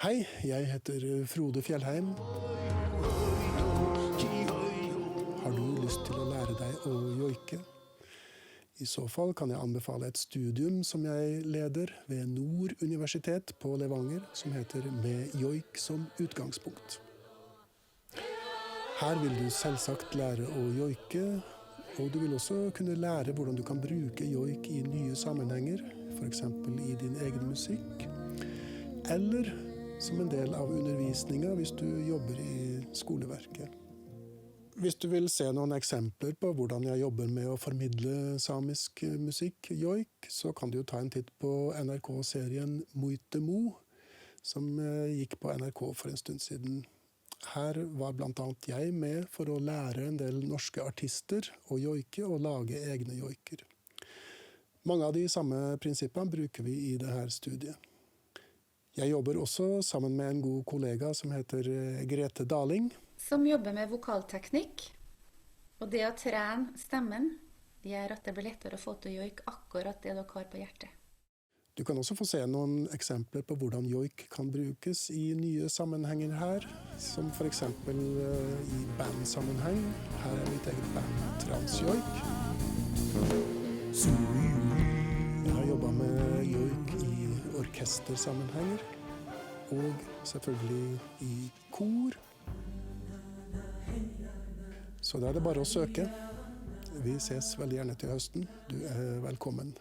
Hei, jeg heter Frode Fjellheim. Har du lyst til å lære deg å joike? I så fall kan jeg anbefale et studium som jeg leder ved Nord Universitet på Levanger, som heter Med joik som utgangspunkt. Her vil du selvsagt lære å joike, og du vil også kunne lære hvordan du kan bruke joik i nye sammenhenger, for eksempel i din egen musikk, eller som en del av undervisningen hvis du jobber i skoleverket. Hvis du vil se noen eksempler på hvordan jeg jobber med å formidle samisk musikk, joik, så kan du jo ta en titt på NRK-serien Muitemo, som gikk på NRK for en stund siden. Her var blant annet jeg med for å lære en del norske artister å joike og lage egne joiker. Mange av de samme prinsippene bruker vi i dette studiet. Jeg jobber også sammen med en god kollega som heter Grete Daling. Som jobber med vokalteknikk. Og det å trene stemmen gjør at det blir lettere å få til å joike akkurat det dere har på hjertet. Du kan også få se noen eksempler på hvordan joik kan brukes i nye sammenhenger her, som for eksempel i bandsammenheng. Her er mitt eget band Transjoik. Jeg har jobbet med joik i orkestersammenhenger, og selvfølgelig i kor. Så da er det bare å søke. Vi ses veldig gjerne til høsten. Du er velkommen.